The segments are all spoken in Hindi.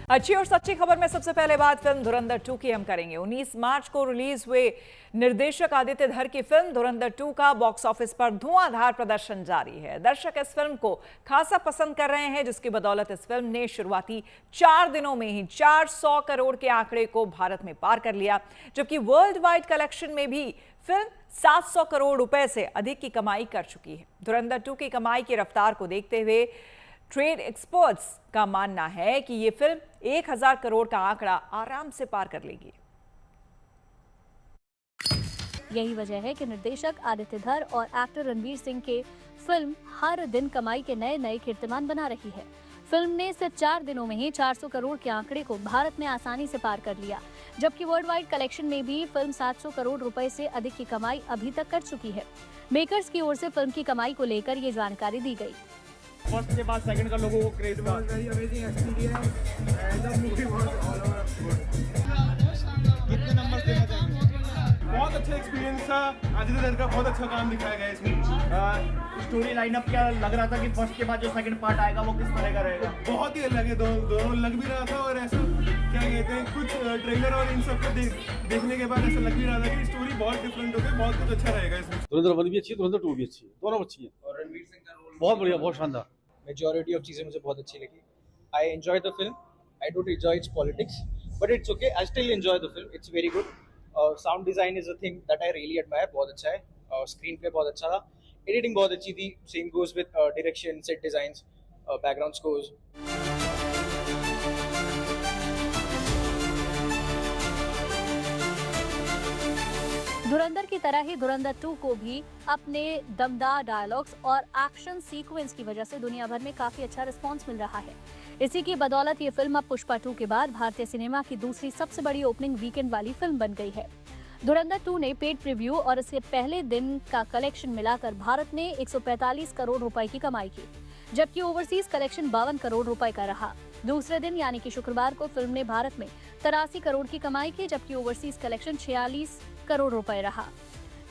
अच्छी और सच्ची खबर में सबसे पहले बात फिल्म धुरंधर 2 की हम करेंगे। 19 मार्च को रिलीज हुए निर्देशक आदित्य धर की फिल्म धुरंधर 2 का बॉक्स ऑफिस पर धुआंधार प्रदर्शन जारी है। दर्शक इस फिल्म को खासा पसंद कर रहे हैं, जिसकी बदौलत इस फिल्म ने शुरुआती 4 दिनों में ही 400 करोड़ के आंकड़े को भारत में पार कर लिया, जबकि वर्ल्ड वाइड कलेक्शन में भी फिल्म 700 करोड़ रुपए से अधिक की कमाई कर चुकी है। धुरंधर 2 की कमाई की रफ्तार को देखते हुए ट्रेड एक्सपर्ट्स का मानना है कि यह फिल्म 1000 करोड़ का आंकड़ा आराम से पार कर लेगी। यही वजह है कि निर्देशक आदित्य धर और एक्टर रणवीर सिंह के फिल्म हर दिन कमाई के नए नए कीर्तिमान बना रही है। फिल्म ने सिर्फ 4 दिनों में ही 400 करोड़ के आंकड़े को भारत में आसानी से पार कर लिया, जबकि वर्ल्ड वाइड कलेक्शन में भी फिल्म 700 करोड़ रुपए से अधिक की कमाई अभी तक कर चुकी है। मेकर्स की ओर से फिल्म की कमाई को लेकर ये जानकारी दी गई। फर्स्ट के बाद सेकंड का लोगों को क्रेज था। Very amazing experience and the movie was all over good. कितने नंबर देना चाहेंगे? बहुत अच्छा एक्सपीरियंस था। आदित्य धर का बहुत अच्छा काम दिखाया गया इसमें। स्टोरी लाइनअप क्या लग रहा था कि फर्स्ट के बाद जो सेकंड पार्ट आएगा वो किस तरह का रहेगा? बहुत ही अलग है, दोनों लग भी रहा था और ऐसा क्या कहते हैं, कुछ ट्रेलर और इन सब को देखने के बाद ऐसा लग भी रहा था कि स्टोरी बहुत डिफरेंट हो गई, बहुत कुछ अच्छा रहेगा इसमें। धुरंधर 1 भी अच्छी है, धुरंधर 2 भी अच्छी है, दोनों अच्छी है। और रणवीर सिंह का रोल बहुत बढ़िया, बहुत शानदार। मेजॉरिटी ऑफ चीज़ें मुझे बहुत अच्छी लगी। I enjoy the film. I don't enjoy it's politics but it's okay. I still enjoy the film. It's very good. Sound design is a thing that I really admire. बहुत अच्छा है। स्क्रीन प्ले बहुत अच्छा था। एडिटिंग बहुत अच्छी थी। Same goes with direction, set designs, background scores. धुरंधर की तरह ही धुरंधर 2 को भी अपने दमदार डायलॉग्स और एक्शन सीक्वेंस की वजह से दुनिया भर में काफी अच्छा रिस्पांस मिल रहा है। इसी की बदौलत ये फिल्म अब पुष्पा 2 के बाद भारतीय सिनेमा की दूसरी सबसे बड़ी ओपनिंग वीकेंड वाली फिल्म बन गई है। धुरंधर 2 ने पेड प्रीव्यू और इसके पहले दिन का कलेक्शन मिलाकर भारत में 145 करोड़ रुपए की कमाई की, जबकि ओवरसीज कलेक्शन 52 करोड़ रुपए का रहा। दूसरे दिन यानी कि शुक्रवार को फिल्म ने भारत में 83 करोड़ की कमाई की, जबकि ओवरसीज कलेक्शन 46 करोड़ रुपए रहा।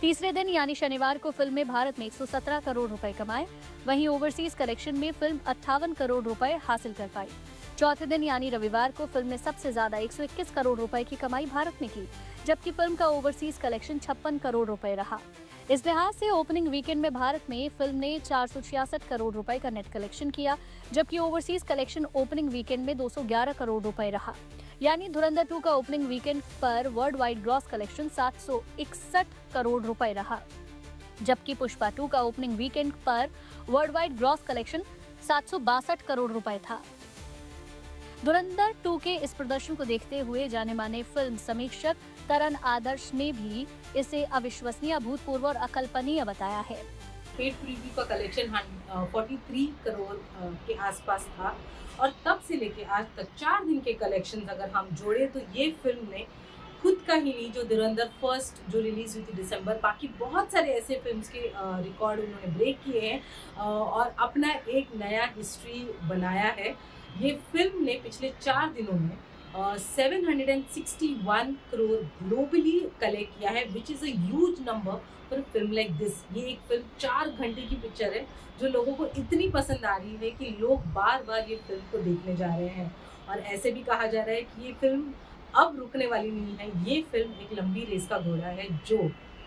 तीसरे दिन यानी शनिवार को फिल्म ने भारत में 117 करोड़ रुपए कमाए, वहीं ओवरसीज कलेक्शन में फिल्म 58 करोड़ रुपए हासिल कर पाई। चौथे दिन यानी रविवार को फिल्म ने सबसे ज्यादा 121 करोड़ रुपए की कमाई भारत में की, जबकि फिल्म का ओवरसीज कलेक्शन 56 करोड़ रुपए रहा। इस लिहाज से ओपनिंग वीकेंड में भारत में फिल्म ने 466 करोड़ रुपए का नेट कलेक्शन किया, जबकि ओवरसीज कलेक्शन ओपनिंग वीकेंड में 211 करोड़ रुपए रहा। यानी धुरंधर 2 का ओपनिंग वीकेंड पर world wide gross collection 761 crore रुपए रहा, जबकि पुष्पा 2 का ओपनिंग वीकेंड पर world wide gross collection 762 crore रुपए था। धुरंधर 2 के इस प्रदर्शन को देखते हुए जाने माने फिल्म समीक्षक तरन आदर्श ने भी इसे अविश्वसनीय, अभूतपूर्व और अकल्पनीय बताया है। पेड प्रीव्यू का कलेक्शन 43 करोड़ के आसपास था और तब से लेके आज तक 4 दिन के कलेक्शंस अगर हम जोड़े तो ये फिल्म ने खुद का ही ली, जो धुरंधर फर्स्ट जो रिलीज हुई थी दिसंबर, बाकी बहुत सारे ऐसे फिल्म्स के रिकॉर्ड उन्होंने ब्रेक किए हैं और अपना एक नया हिस्ट्री बनाया है। ये फिल्म ने पिछले 4 दिनों में 761 करोड़ ग्लोबली कलेक्ट किया है, which is a huge number for film like this. ये एक फिल्म 4 घंटे की पिक्चर है जो लोगों को इतनी पसंद आ रही है कि लोग बार बार ये फिल्म को देखने जा रहे हैं। और ऐसे भी कहा जा रहा है कि ये फिल्म अब रुकने वाली नहीं है। ये फिल्म एक लंबी रेस का घोड़ा है जो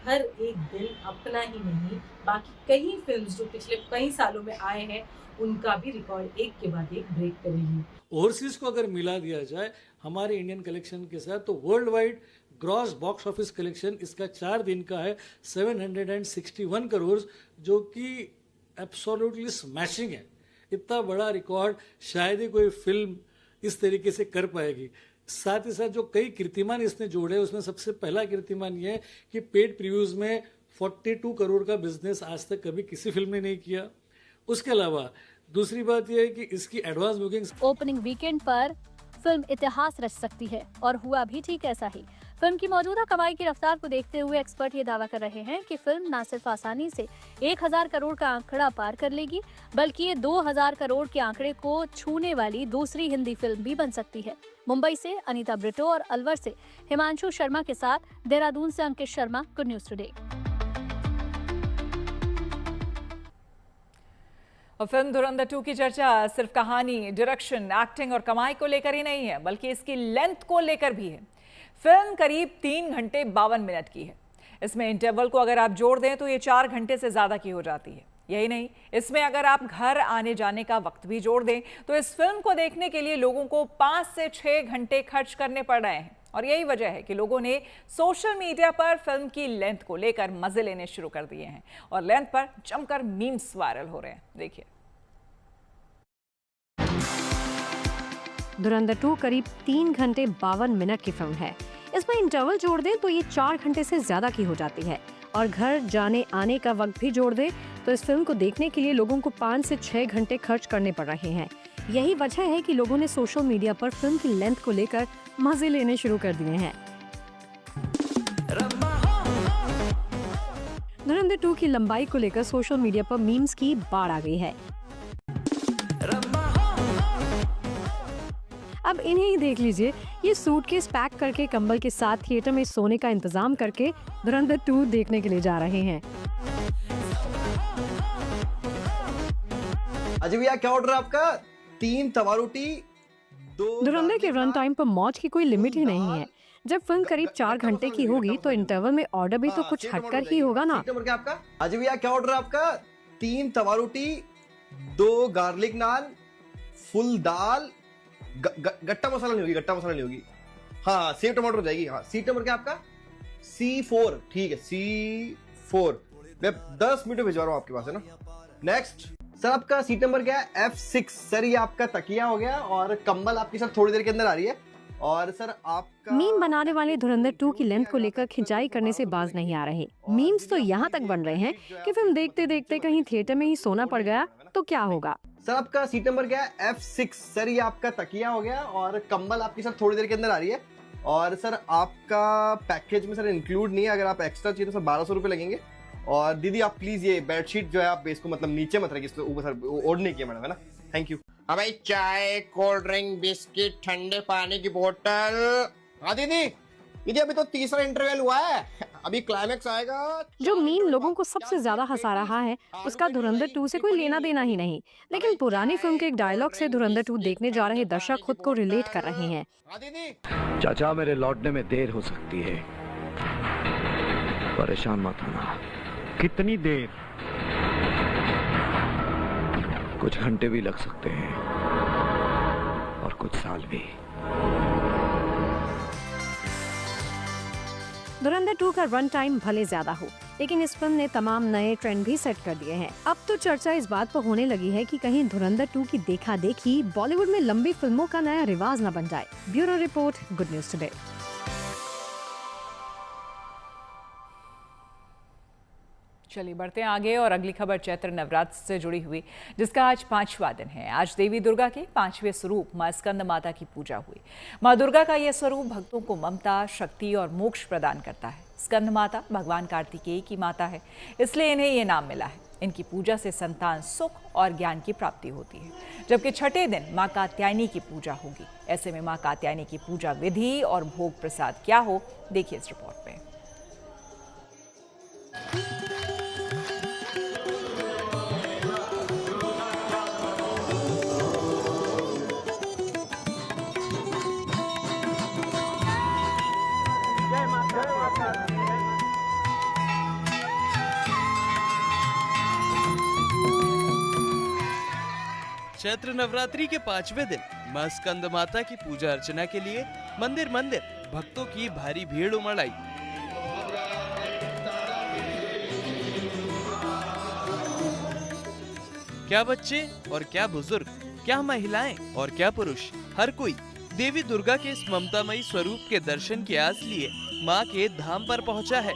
हर एक दिन अपना ही नहीं, बाकी कई फिल्म्स जो पिछले कई सालों में आए हैं उनका भी रिकॉर्ड एक के बाद एक ब्रेक करेगी। ओवरसीज को अगर मिला दिया जाए हमारे इंडियन कलेक्शन के साथ तो world wide gross box office collection इसका 4 दिन का है 761 करोड़, जो कि एब्सोल्युटली स्मैशिंग है। इतना बड़ा रिकॉर्ड शायद ही कोई फिल्म इस तरीके से कर पाएगी। साथ ही साथ जो कई कीर्तिमान इसने जोड़े, उसमें सबसे पहला कीर्तिमान ये है कि पेड प्रीव्यूज में 42 करोड़ का बिजनेस आज तक कभी किसी फिल्म ने नहीं किया। उसके अलावा दूसरी बात यह है कि इसकी एडवांस बुकिंग्स ओपनिंग वीकेंड पर फिल्म इतिहास रच सकती है और हुआ भी ठीक ऐसा ही। फिल्म की मौजूदा कमाई की रफ्तार को देखते हुए एक्सपर्ट ये दावा कर रहे हैं कि फिल्म न सिर्फ आसानी से 1000 करोड़ का आंकड़ा पार कर लेगी, बल्कि ये 2000 करोड़ के आंकड़े को छूने वाली दूसरी हिंदी फिल्म भी बन सकती है। मुंबई से अनीता ब्रिटो और अलवर से हिमांशु शर्मा के साथ देहरादून से Ankit Sharma, good news today. और फिल्म धुरंधर 2 की चर्चा सिर्फ कहानी, डायरेक्शन, एक्टिंग और कमाई को लेकर ही नहीं है, बल्कि इसकी लेंथ को लेकर भी है। फिल्म करीब 3 घंटे 52 मिनट की है। इसमें इंटरवल को अगर आप जोड़ दें तो ये 4 घंटे से ज्यादा की हो जाती है। यही नहीं, इसमें अगर आप घर आने जाने का वक्त भी जोड़ दें तो इस फिल्म को देखने के लिए लोगों को 5 से 6 घंटे खर्च करने पड़ रहे हैं। और यही वजह है कि लोगों ने सोशल मीडिया पर फिल्म की लेंथ को लेकर मजे लेने शुरू कर दिए हैं और लेंथ पर जमकर मीम्स वायरल हो रहे हैं। देखिए, धुरंधर 2 करीब 3 घंटे 52 मिनट की फिल्म है। इसमें इंटरवल जोड़ दें तो ये 4 घंटे से ज्यादा की हो जाती है और घर जाने आने का वक्त भी जोड़ दें तो इस फिल्म को देखने के लिए लोगों को 5 से 6 घंटे खर्च करने पड़ रहे हैं। यही वजह है कि लोगों ने सोशल मीडिया पर फिल्म की लेंथ को लेकर मजे लेने शुरू कर दिए हैं। धुरंधर 2 की लंबाई को लेकर सोशल मीडिया पर मीम्स की बाढ़ आ गई है। अब इन्हें ही देख लीजिए, ये सूटकेस पैक करके कंबल के साथ थिएटर में सोने का इंतजाम करके धुरंधर 2 देखने के लिए जा रहे हैं। अजय भैया, क्या ऑर्डर आपका? 3 तवा रोटी, 2। धुरंधर के रन टाइम पर मौज की कोई लिमिट ही नहीं है। जब फिल्म करीब 4 घंटे की होगी तो इंटरवल में ऑर्डर भी तो कुछ हटकर ही होगा ना। आपका अजय भैया, क्या ऑर्डर आपका? 3 तवा रोटी, 2 गार्लिक नान, फुल दाल, गट्टा मसाला नहीं होगी, गट्टा मसाला नहीं होगी। हाँ, सेव टमाटर हो जाएगी। हाँ, सीट नंबर क्या आपका? C4। ठीक है, C4। मैं 10 मिनट में भिजवा रहा हूँ आपके पास, है ना। नेक्स्ट सर, आपका सीट नंबर क्या है? F6। सर, ये आपका तकिया हो गया और कंबल आपकी सर थोड़ी देर के अंदर आ रही है। और सर आपका मीम बनाने वाले धुरंधर 2 की लेंथ को लेकर खिंचाई करने से बाज नहीं आ रहे। मीम्स तो यहाँ तक बन रहे हैं कि फिल्म देखते देखते कहीं थिएटर में ही सोना पड़ गया तो क्या होगा। सर, आपका सीट नंबर क्या है? F6। सर, ये आपका तकिया हो गया और कंबल आपकी सर थोड़ी देर के अंदर आ रही है। और सर आपका पैकेज में सर इंक्लूड नहीं है, अगर आप एक्स्ट्रा चाहिए तो सर 1200 रुपये लगेंगे। और दीदी आप प्लीज ये बेडशीट जो है आप इसको मतलब नीचे मत रखिए, इसको ऊपर सर ओढ़ने की मैडम, है ना। Thank you. हाँ भाई, चाय, कोल्ड ड्रिंक, बिस्किट, ठंडे पानी की बोतल। हाँ दीदी, अभी तो तीसरा इंटरवल हुआ है, अभी क्लाइमेक्स आएगा। जो मीम लोगों को सबसे ज्यादा हंसा रहा है उसका धुरंधर 2 से कोई लेना देना ही नहीं, लेकिन पुरानी फिल्म के एक डायलॉग से धुरंधर 2 देखने जा रहे दर्शक खुद को रिलेट कर रहे हैं। चाचा, मेरे लौटने में देर हो सकती है, परेशान मत होना। कितनी देर? कुछ घंटे भी लग सकते हैं और कुछ साल भी। धुरंधर 2 का रन टाइम भले ज्यादा हो, लेकिन इस फिल्म ने तमाम नए ट्रेंड भी सेट कर दिए हैं। अब तो चर्चा इस बात पर होने लगी है कि कहीं धुरंधर 2 की देखा देखी बॉलीवुड में लंबी फिल्मों का नया रिवाज न बन जाए। Bureau report, good news today. चलिए बढ़ते हैं आगे और अगली खबर चैत्र नवरात्र से जुड़ी हुई, जिसका आज 5वां दिन है। आज देवी दुर्गा के 5वें स्वरूप मां स्कंद माता की पूजा हुई। मां दुर्गा का यह स्वरूप भक्तों को ममता, शक्ति और मोक्ष प्रदान करता है। स्कंद माता भगवान कार्तिकेय की माता है, इसलिए इन्हें यह नाम मिला है। इनकी पूजा से संतान सुख और ज्ञान की प्राप्ति होती है। जबकि छठे दिन मां कात्यायनी की पूजा होगी। ऐसे में मां कात्यायनी की पूजा विधि और भोग प्रसाद क्या हो, देखिए इस रिपोर्ट में। चैत्र नवरात्रि के 5वें दिन मां स्कंद माता की पूजा अर्चना के लिए मंदिर मंदिर भक्तों की भारी भीड़ उमड़ आई। क्या बच्चे और क्या बुजुर्ग, क्या महिलाएं और क्या पुरुष, हर कोई देवी दुर्गा के इस ममतामयी स्वरूप के दर्शन की आस लिए मां के धाम पर पहुंचा है।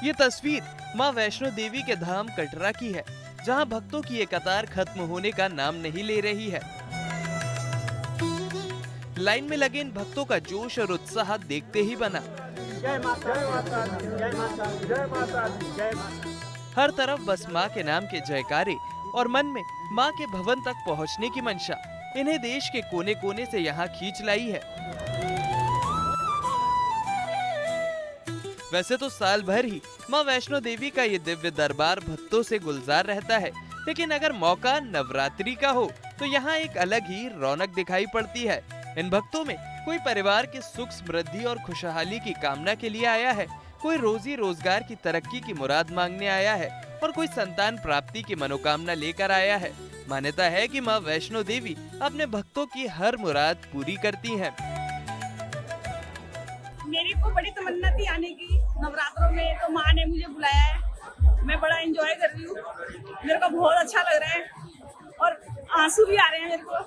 ये तस्वीर मां वैष्णो देवी के धाम कटरा की है, जहां भक्तों की ये कतार खत्म होने का नाम नहीं ले रही है। लाइन में लगे इन भक्तों का जोश और उत्साह देखते ही बना। जय माता दी, जय माता दी, जय माता दी, जय माता। हर तरफ बस मां के नाम के जयकारे और मन में मां के भवन तक पहुंचने की मंशा इन्हें देश के कोने कोने से यहाँ खींच लाई है। वैसे तो साल भर ही मां वैष्णो देवी का ये दिव्य दरबार भक्तों से गुलजार रहता है, लेकिन अगर मौका नवरात्रि का हो तो यहाँ एक अलग ही रौनक दिखाई पड़ती है। इन भक्तों में कोई परिवार के सुख समृद्धि और खुशहाली की कामना के लिए आया है, कोई रोजी रोजगार की तरक्की की मुराद मांगने आया है और कोई संतान प्राप्ति की मनोकामना लेकर आया है। मान्यता है कि मां वैष्णो देवी अपने भक्तों की हर मुराद पूरी करती हैं। मेरी को बड़ी तमन्ना थी आने की नवरात्रों में, तो माँ ने मुझे बुलाया है। मैं बड़ा एंजॉय कर रही हूँ, मेरे को बहुत अच्छा लग रहा है और आंसू भी आ रहे हैं मेरे को,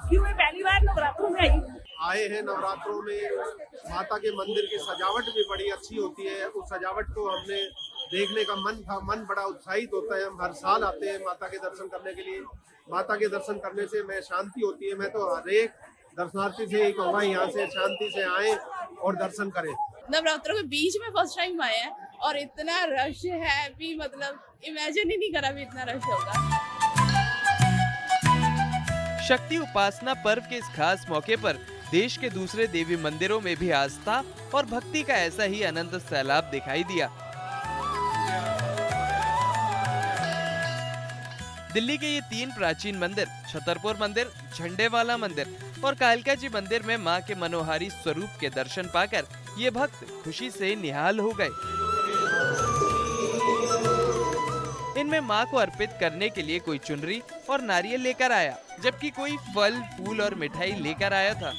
क्यों मैं पहली बार नवरात्रों में आई। आए हैं नवरात्रों में, माता के मंदिर की सजावट भी बड़ी अच्छी होती है। उस सजावट को हमने देखने का मन बड़ा उत्साहित होता है। हम हर साल आते हैं माता के दर्शन करने के लिए। माता के दर्शन करने से मैं शांति होती है। मैं तो हर एक दर्शनार्थी से यही कहूँगा, यहाँ से शांति से आए और दर्शन करें। नवरात्रों के बीच में फर्स्ट टाइम आए हैं और इतना रश है भी, मतलब इमेजिन ही नहीं करा भी इतना रश होगा। शक्ति उपासना पर्व के इस खास मौके पर देश के दूसरे देवी मंदिरों में भी आस्था और भक्ति का ऐसा ही अनंत सैलाब दिखाई दिया। दिल्ली के ये 3 प्राचीन मंदिर, छतरपुर मंदिर, झंडेवाला मंदिर और कालका जी मंदिर में मां के मनोहारी स्वरूप के दर्शन पाकर ये भक्त खुशी से निहाल हो गए। इनमें मां को अर्पित करने के लिए कोई चुनरी और नारियल लेकर आया, जबकि कोई फल, फूल और मिठाई लेकर आया था।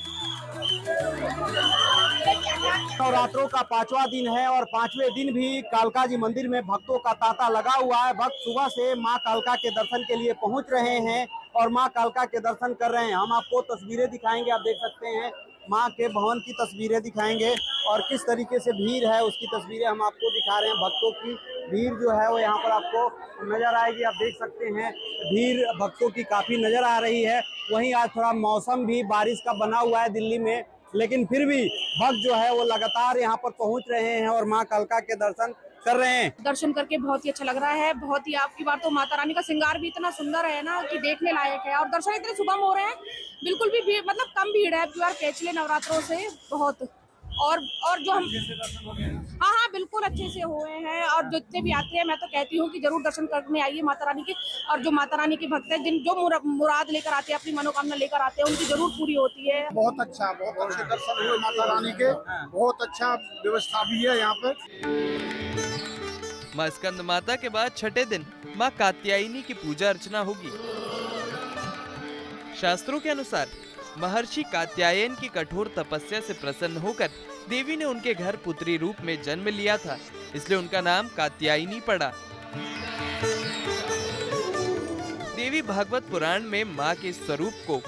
नवरात्रों का 5वां दिन है और 5वें दिन भी कालका जी मंदिर में भक्तों का तांता लगा हुआ है। भक्त सुबह से मां कालका के दर्शन के लिए पहुंच रहे हैं और मां कालका के दर्शन कर रहे हैं। हम आपको तस्वीरें दिखाएंगे, आप देख सकते हैं मां के भवन की तस्वीरें दिखाएंगे और किस तरीके से भीड़ है उसकी तस्वीरें हम आपको दिखा रहे हैं। भक्तों की भीड़ जो है वो यहाँ पर आपको नजर आएगी, आप देख सकते हैं भीड़ भक्तों की काफी नजर आ रही है। वहीं आज थोड़ा मौसम भी बारिश का बना हुआ है दिल्ली में, लेकिन फिर भी भक्त जो है वो लगातार यहाँ पर पहुँच रहे हैं और माँ कालका के दर्शन कर रहे हैं। दर्शन करके बहुत ही अच्छा लग रहा है। बहुत ही आपकी बार तो माता रानी का श्रृंगार भी इतना सुंदर है ना कि देखने लायक है और दर्शन इतने सुगम हो रहे हैं, बिल्कुल भी भीड़ मतलब कम भीड़ है पिछले नवरात्रों से बहुत। और जो हम हाँ बिल्कुल अच्छे से हुए हैं और जितने भी आते हैं मैं तो कहती हूँ कि जरूर दर्शन करने आइए माता रानी के। और जो माता रानी के भक्त हैं जिन जो मुराद लेकर आते हैं, अपनी मनोकामना लेकर आते हैं, उनकी जरूर पूरी होती है। बहुत अच्छे दर्शन हुए माता रानी के, बहुत अच्छा व्यवस्था भी है यहाँ पे। मां स्कंद माता के बाद छठे दिन मां कात्यायनी की पूजा अर्चना होगी। शास्त्रों के अनुसार महर्षि कात्यायन की कठोर तपस्या से प्रसन्न होकर देवी ने उनके घर पुत्री रूप में जन्म लिया था, इसलिए उनका नाम कात्यायनी पड़ा। देवी भागवत पुराण में मां के स्वरूप को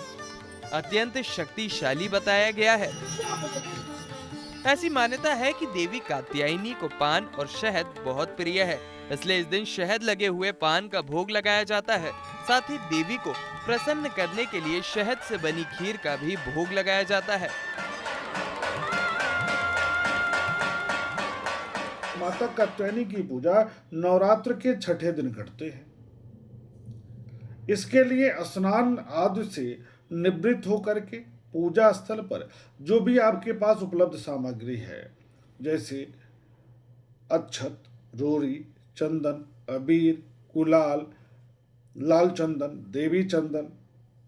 अत्यंत शक्तिशाली बताया गया है। ऐसी मान्यता है कि देवी कात्यायनी को पान और शहद बहुत प्रिय है, इसलिए इस दिन शहद लगे हुए पान का भोग लगाया जाता है। साथ ही देवी को प्रसन्न करने के लिए शहद से बनी खीर का भी भोग लगाया जाता है। माता कात्यायनी की पूजा नवरात्र के छठे दिन करते हैं। इसके लिए स्नान आदि से निवृत्त होकर के पूजा स्थल पर जो भी आपके पास उपलब्ध सामग्री है, जैसे अक्षत, रोरी, चंदन, अबीर, गुलाल, लाल चंदन, देवी चंदन,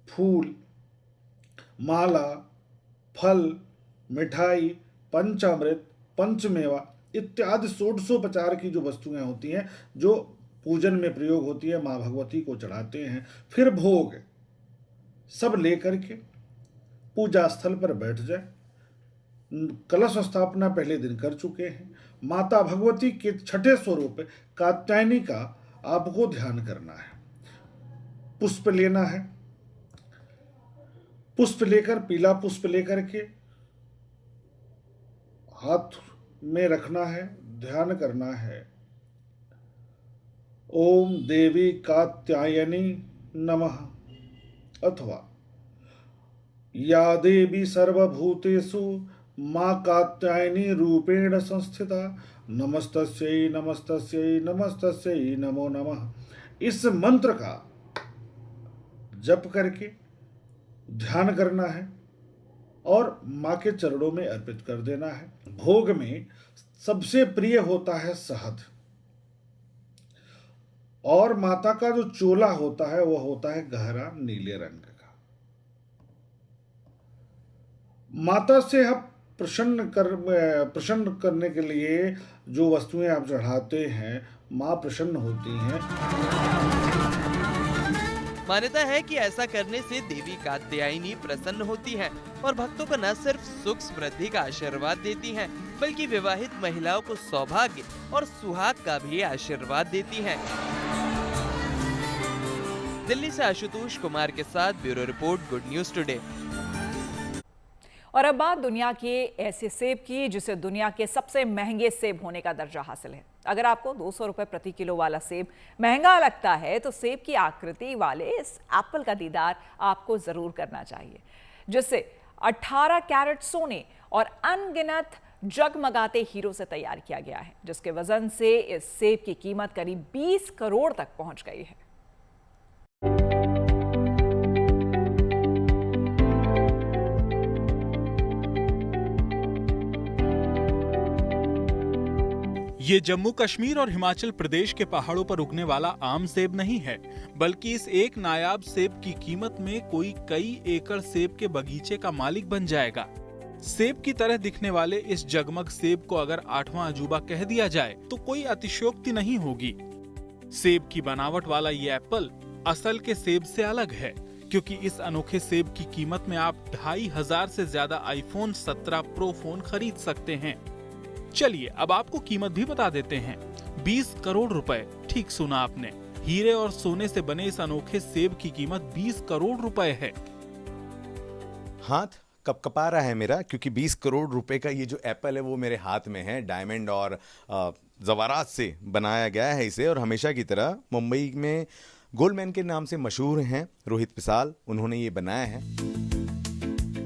फूल, माला, फल, मिठाई, पंचामृत, पंचमेवा इत्यादि षोडशोपचार की जो वस्तुएं होती हैं जो पूजन में प्रयोग होती है, माँ भगवती को चढ़ाते हैं। फिर भोग सब लेकर के पूजा स्थल पर बैठ जाए। कलश स्थापना पहले दिन कर चुके हैं। माता भगवती के छठे स्वरूप कात्यायनी का आपको ध्यान करना है। पुष्प लेना है, पुष्प लेकर पीला पुष्प लेकर के हाथ में रखना है, ध्यान करना है। ओम देवी कात्यायनी नमः अथवा या देवी सर्वभूतेषु मां कात्यायनी रूपेण संस्थिता नमस्तस्यै नमस्तस्यै नमस्तस्यै नमो नमः। इस मंत्र का जप करके ध्यान करना है और मां के चरणों में अर्पित कर देना है। भोग में सबसे प्रिय होता है शहद, और माता का जो चोला होता है वह होता है गहरा नीले रंग का। माता से आप प्रसन्न करने के लिए जो वस्तुएं आप चढ़ाते हैं, माँ प्रसन्न होती हैं। मान्यता है कि ऐसा करने से देवी कात्यायनी प्रसन्न होती हैं और भक्तों को न सिर्फ सुख समृद्धि का आशीर्वाद देती हैं, बल्कि विवाहित महिलाओं को सौभाग्य और सुहाग का भी आशीर्वाद देती हैं। दिल्ली से आशुतोष कुमार के साथ bureau report, good news today. और अब बात दुनिया के ऐसे सेब की जिसे दुनिया के सबसे महंगे सेब होने का दर्जा हासिल है। अगर आपको 200 रुपए प्रति किलो वाला सेब महंगा लगता है तो सेब की आकृति वाले इस एप्पल का दीदार आपको जरूर करना चाहिए, जिसे 18 कैरेट सोने और अनगिनत जगमगाते हीरो से तैयार किया गया है, जिसके वजन से इस सेब की कीमत करीब 20 करोड़ तक पहुंच गई है। ये जम्मू कश्मीर और हिमाचल प्रदेश के पहाड़ों पर उगने वाला आम सेब नहीं है, बल्कि इस एक नायाब सेब की कीमत में कोई कई एकड़ सेब के बगीचे का मालिक बन जाएगा। सेब की तरह दिखने वाले इस जगमग सेब को अगर 8वां अजूबा कह दिया जाए तो कोई अतिशयोक्ति नहीं होगी। सेब की बनावट वाला ये एप्पल असल के सेब से अलग है, क्योंकि इस अनोखे सेब की कीमत में आप 2500 से ज्यादा आईफोन 17 प्रो फोन खरीद सकते हैं। चलिए अब आपको कीमत भी बता देते हैं। 20 करोड़ रुपए, ठीक सुना आपने। हीरे और सोने से बने इस अनोखे सेब की कीमत 20 करोड़ रुपए है। हाथ कपकपा रहा है मेरा, क्योंकि 20 करोड़ रुपए का ये जो एप्पल है वो मेरे हाथ में है। डायमंड और जवारात से बनाया गया है इसे, और हमेशा की तरह मुंबई में गोल्डमैन के नाम से मशहूर हैं रोहित पिसाल, उन्होंने ये बनाया है।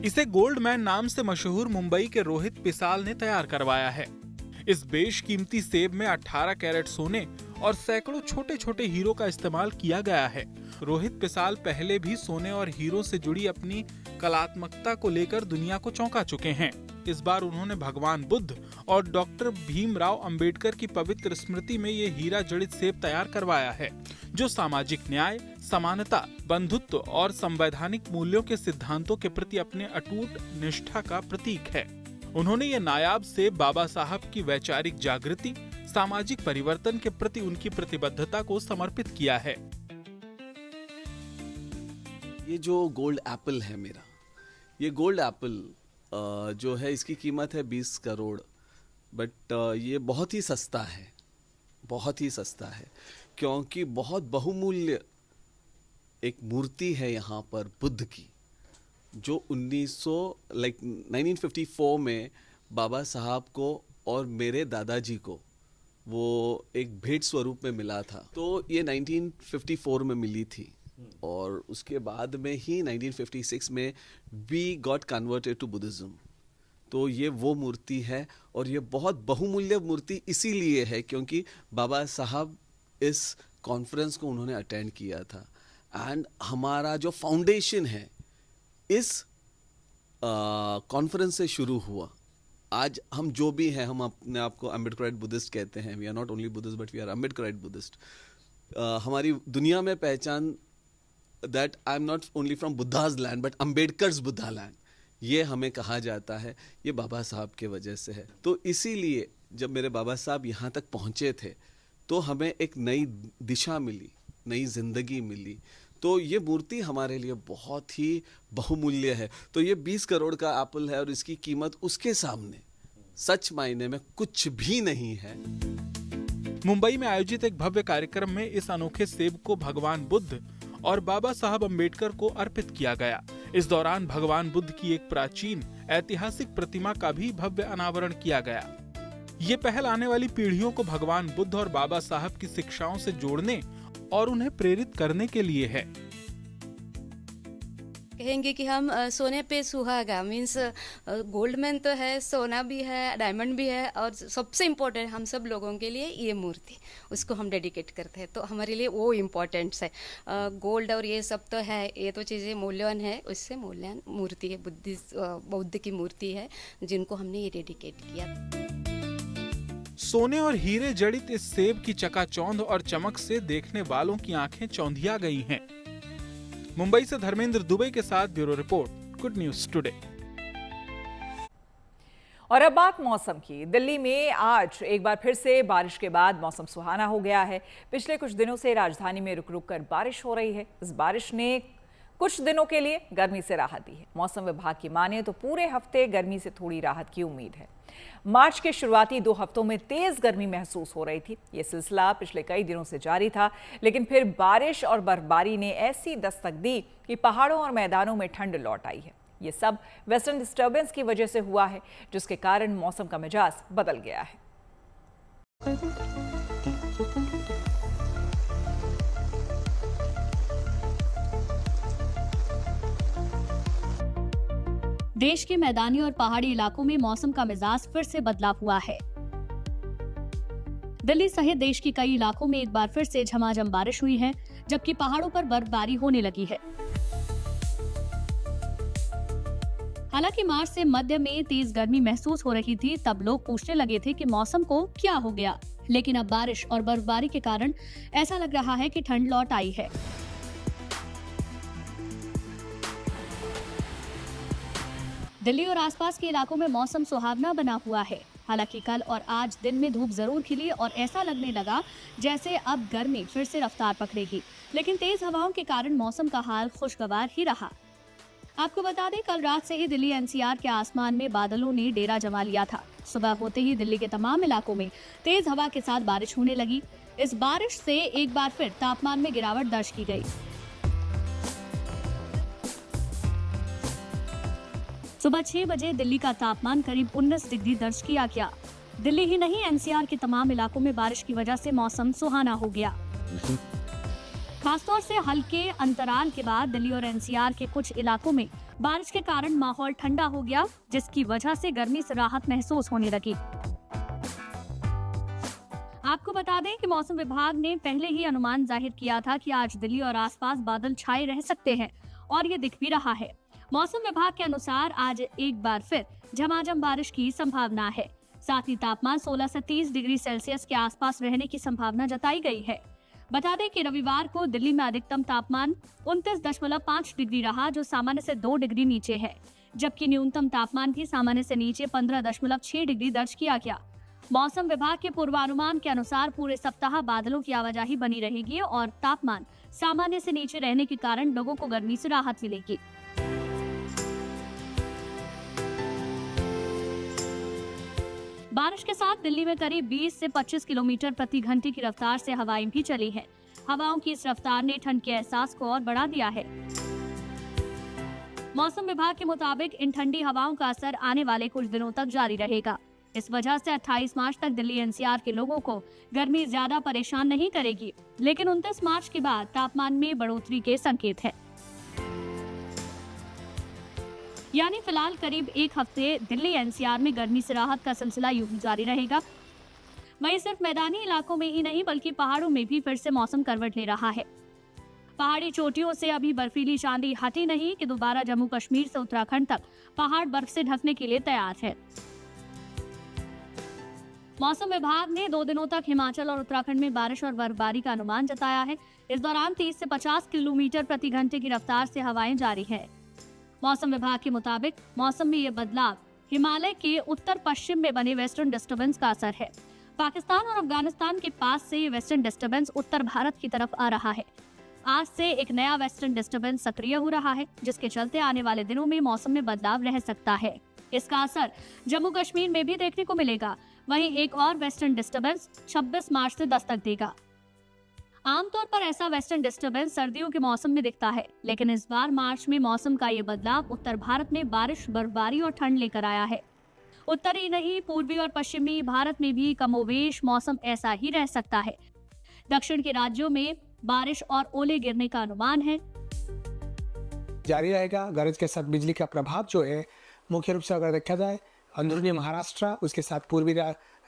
इसे गोल्डमैन नाम से मशहूर मुंबई के रोहित पिसाल ने तैयार करवाया है। इस बेशकीमती सेब में 18 कैरेट सोने और सैकड़ों छोटे छोटे हीरो का इस्तेमाल किया गया है। रोहित पिसाल पहले भी सोने और हीरो से जुड़ी अपनी कलात्मकता को लेकर दुनिया को चौंका चुके हैं। इस बार उन्होंने भगवान बुद्ध और डॉक्टर भीमराव अंबेडकर की पवित्र स्मृति में ये हीरा जड़ित सेब तैयार करवाया है, जो सामाजिक न्याय, समानता, बंधुत्व और संवैधानिक मूल्यों के सिद्धांतों के प्रति अपने अटूट निष्ठा का प्रतीक है। उन्होंने ये नायाब सेब बाबा साहब की वैचारिक जागृति, सामाजिक परिवर्तन के प्रति उनकी प्रतिबद्धता को समर्पित किया है। ये जो गोल्ड एप्पल है मेरा, ये गोल्ड एप्पल जो है इसकी कीमत है 20 करोड़, बट ये बहुत ही सस्ता है, बहुत ही सस्ता है, क्योंकि बहुत बहुमूल्य एक मूर्ति है यहाँ पर बुद्ध की, जो 1954 में बाबा साहब को और मेरे दादाजी को वो एक भेंट स्वरूप में मिला था। तो ये 1954 में मिली थी, और उसके बाद में ही 1956 में we got converted to Buddhism. तो ये वो मूर्ति है, और ये बहुत बहुमूल्य मूर्ति इसीलिए है क्योंकि बाबा साहब इस कॉन्फ्रेंस को उन्होंने अटेंड किया था। एंड हमारा जो फाउंडेशन है इस कॉन्फ्रेंस से शुरू हुआ। आज हम जो भी हैं, हम अपने आप को अम्बेडकराइट बुद्धिस्ट कहते हैं। We are not only Buddhist but we are Ambedkarite Buddhist. हमारी दुनिया में पहचान that I'm not only from Buddha's land but Ambedkar's Buddha land, ये हमें कहा जाता है, ये बाबा साहब के वजह से है। तो इसीलिए जब मेरे बाबा साहब यहाँ तक पहुँचे थे तो हमें एक नई दिशा मिली, नई जिंदगी मिली। तो ये मूर्ति हमारे लिए बहुत ही बहुमूल्य है। तो ये 20 करोड़ का एप्पल है, और इसकी कीमत उसके सामने सच मायने में कुछ भी नहीं है। मुंबई में आयोजित एक भव्य कार्यक्रम में इस अनोखे सेब को भगवान बुद्ध और बाबा साहब अंबेडकर को अर्पित किया गया। इस दौरान भगवान बुद्ध की एक प्राचीन ऐतिहासिक प्रतिमा का भी भव्य अनावरण किया गया। ये पहल आने वाली पीढ़ियों को भगवान बुद्ध और बाबा साहब की शिक्षाओं से जोड़ने और उन्हें प्रेरित करने के लिए है। कहेंगे कि हम सोने पे सुहागा, मीन्स गोल्ड में तो है, सोना भी है, डायमंड भी है, और सबसे इम्पोर्टेंट हम सब लोगों के लिए ये मूर्ति, उसको हम डेडिकेट करते हैं। तो हमारे लिए वो इम्पोर्टेंट्स है। गोल्ड और ये सब तो है, ये तो चीज़ें मूल्यवान है, उससे मूल्यवान मूर्ति है, बुद्ध की मूर्ति है जिनको हमने ये डेडिकेट किया। सोने और हीरे जड़ित इस सेब की चकाचौंध और चमक से देखने वालों की आंखें चौंधिया गई हैं। मुंबई से धर्मेंद्र दुबे के साथ bureau report, good news today. और अब बात मौसम की। दिल्ली में आज एक बार फिर से बारिश के बाद मौसम सुहाना हो गया है। पिछले कुछ दिनों से राजधानी में रुक रुक कर बारिश हो रही है। इस बारिश ने कुछ दिनों के लिए गर्मी से राहत दी है। मौसम विभाग की माने तो पूरे हफ्ते गर्मी से थोड़ी राहत की उम्मीद है। मार्च के शुरुआती 2 हफ्तों में तेज गर्मी महसूस हो रही थी। ये सिलसिला पिछले कई दिनों से जारी था, लेकिन फिर बारिश और बर्फबारी ने ऐसी दस्तक दी कि पहाड़ों और मैदानों में ठंड लौट आई है। ये सब वेस्टर्न डिस्टर्बेंस की वजह से हुआ है, जिसके कारण मौसम का मिजाज बदल गया है। देश के मैदानी और पहाड़ी इलाकों में मौसम का मिजाज फिर से बदला हुआ है। दिल्ली सहित देश के कई इलाकों में एक बार फिर से झमाझम बारिश हुई है, जबकि पहाड़ों पर बर्फबारी होने लगी है। हालांकि मार्च से मध्य में तेज गर्मी महसूस हो रही थी, तब लोग पूछने लगे थे कि मौसम को क्या हो गया। लेकिन अब बारिश और बर्फबारी के कारण ऐसा लग रहा है कि ठंड लौट आई है। दिल्ली और आसपास के इलाकों में मौसम सुहावना बना हुआ है। हालांकि कल और आज दिन में धूप जरूर खिली और ऐसा लगने लगा जैसे अब गर्मी फिर से रफ्तार पकड़ेगी, लेकिन तेज हवाओं के कारण मौसम का हाल खुशगवार ही रहा। आपको बता दें, कल रात से ही दिल्ली एनसीआर के आसमान में बादलों ने डेरा जमा लिया था। सुबह होते ही दिल्ली के तमाम इलाकों में तेज हवा के साथ बारिश होने लगी। इस बारिश से एक बार फिर तापमान में गिरावट दर्ज की गई। सुबह 6 बजे दिल्ली का तापमान करीब 19 डिग्री दर्ज किया गया। दिल्ली ही नहीं, एनसीआर के तमाम इलाकों में बारिश की वजह से मौसम सुहाना हो गया। खासतौर से हल्के अंतराल के बाद दिल्ली और एनसीआर के कुछ इलाकों में बारिश के कारण माहौल ठंडा हो गया, जिसकी वजह से गर्मी से राहत महसूस होने लगी। आपको बता दें कि मौसम विभाग ने पहले ही अनुमान जाहिर किया था कि आज दिल्ली और आसपास बादल छाए रह सकते हैं, और ये दिख भी रहा है। मौसम विभाग के अनुसार आज एक बार फिर झमाझम बारिश की संभावना है। साथ ही तापमान 16 से 30 डिग्री सेल्सियस के आसपास रहने की संभावना जताई गई है। बता दें कि रविवार को दिल्ली में अधिकतम तापमान 29.5 डिग्री रहा, जो सामान्य से 2 डिग्री नीचे है, जबकि न्यूनतम तापमान भी सामान्य से नीचे 15.6 डिग्री दर्ज किया गया। मौसम विभाग के पूर्वानुमान के अनुसार पूरे सप्ताह बादलों की आवाजाही बनी रहेगी और तापमान सामान्य से नीचे रहने के कारण लोगों को गर्मी से राहत मिलेगी। बारिश के साथ दिल्ली में करीब 20 से 25 किलोमीटर प्रति घंटे की रफ्तार से हवाएं भी चली हैं। हवाओं की इस रफ्तार ने ठंड के एहसास को और बढ़ा दिया है। मौसम विभाग के मुताबिक इन ठंडी हवाओं का असर आने वाले कुछ दिनों तक जारी रहेगा। इस वजह से 28 मार्च तक दिल्ली एनसीआर के लोगों को गर्मी ज्यादा परेशान नहीं करेगी, लेकिन 29 मार्च के बाद तापमान में बढ़ोतरी के संकेत है। यानी फिलहाल करीब एक हफ्ते दिल्ली एनसीआर में गर्मी से राहत का सिलसिला यूं ही जारी रहेगा। वहीं सिर्फ मैदानी इलाकों में ही नहीं, बल्कि पहाड़ों में भी फिर से मौसम करवट ले रहा है। पहाड़ी चोटियों से अभी बर्फीली चांदी हटी नहीं कि दोबारा जम्मू कश्मीर से उत्तराखंड तक पहाड़ बर्फ से ढकने के लिए तैयार है। मौसम विभाग ने 2 दिनों तक हिमाचल और उत्तराखंड में बारिश और बर्फबारी का अनुमान जताया है। इस दौरान 30 से 50 किलोमीटर प्रति घंटे की रफ्तार से हवाएं जारी है। मौसम विभाग के मुताबिक मौसम में ये बदलाव हिमालय के उत्तर पश्चिम में बने वेस्टर्न डिस्टर्बेंस का असर है। पाकिस्तान और अफगानिस्तान के पास से ये वेस्टर्न डिस्टर्बेंस उत्तर भारत की तरफ आ रहा है। आज से एक नया वेस्टर्न डिस्टर्बेंस सक्रिय हो रहा है, जिसके चलते आने वाले दिनों में मौसम में बदलाव रह सकता है। इसका असर जम्मू कश्मीर में भी देखने को मिलेगा। वहीं एक और वेस्टर्न डिस्टर्बेंस 26 मार्च से दस्तक देगा। आमतौर पर ऐसा वेस्टर्न डिस्टर्बेंस सर्दियों के मौसम में दिखता है, लेकिन इस बार मार्च में मौसम का ये बदलाव उत्तर भारत में बारिश, बर्फबारी और ठंड लेकर आया है। उत्तरी नहीं, पूर्वी और पश्चिमी भारत में भी कमोवेश मौसम ऐसा ही रह सकता है। दक्षिण के राज्यों में बारिश और ओले गिरने का अनुमान है। जारी रहेगा। गरज के साथ बिजली का प्रभाव जो है, मुख्य रूप से अगर देखा जाए अंदरूनी महाराष्ट्र, उसके साथ पूर्वी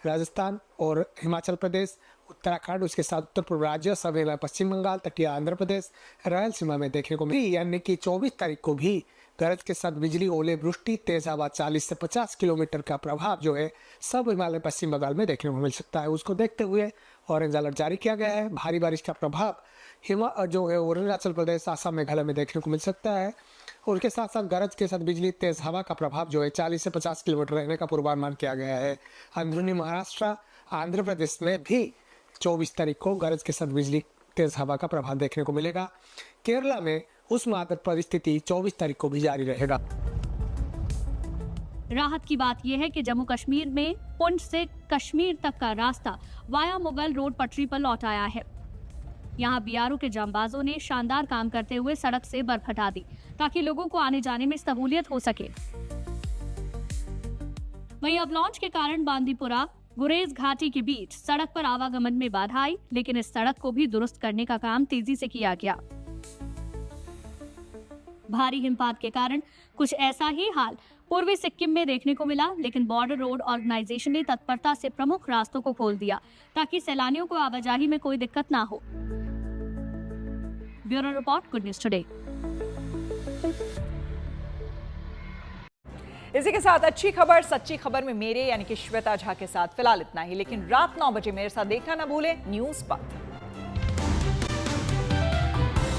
राजस्थान और हिमाचल प्रदेश, उत्तराखंड, उसके साथ उत्तर पूर्व राज्य, सवेला पश्चिम बंगाल, तटीय आंध्र प्रदेश, रायलसीमा में देखने को मिली। यानी कि 24 तारीख को भी गरज के साथ बिजली, ओले, वृष्टि, तेज हवा, 40 से 50 किलोमीटर का प्रभाव जो है सब हिमालय पश्चिम बंगाल में देखने को मिल सकता है। उसको देखते हुए ऑरेंज अलर्ट जारी किया गया है। भारी बारिश का प्रभाव जो है अरुणाचल प्रदेश, आसाम, मेघालय में देखने को मिल सकता है। और उसके साथ साथ गरज के साथ बिजली, तेज हवा का प्रभाव जो है 40 से 50 किलोमीटर रहने का पूर्वानुमान किया गया है। अंदरूनी महाराष्ट्र, आंध्र प्रदेश में भी 24 तारीख को गरज के साथ बिजली, तेज हवा का प्रभाव देखने को मिलेगा। केरला में उष्मांत परिस्थिति 24 तारीख को भी जारी रहेगा। राहत की बात यह है कि जम्मू कश्मीर में पुंछ से कश्मीर तक का रास्ता वाया मुगल रोड पटरी पर लौट आया है। यहाँ बीआरओ के जांबाजों ने शानदार काम करते हुए सड़क से बर्फ हटा दी ताकि लोगों को आने जाने में सहूलियत हो सके। वहीं अवलॉन्च के कारण बांदीपुरा गुरेज घाटी के बीच सड़क पर आवागमन में बाधा आई, लेकिन इस सड़क को भी दुरुस्त करने का काम तेजी से किया गया। भारी हिमपात के कारण कुछ ऐसा ही हाल पूर्वी सिक्किम में देखने को मिला, लेकिन बॉर्डर रोड ऑर्गेनाइजेशन ने तत्परता से प्रमुख रास्तों को खोल दिया ताकि सैलानियों को आवाजाही में कोई दिक्कत ना हो। Bureau report, good news today. इसी के साथ अच्छी खबर सच्ची खबर में मेरे यानी कि श्वेता झा के साथ फिलहाल इतना ही, लेकिन रात 9 बजे मेरे साथ देखना ना भूलें न्यूज़ 5।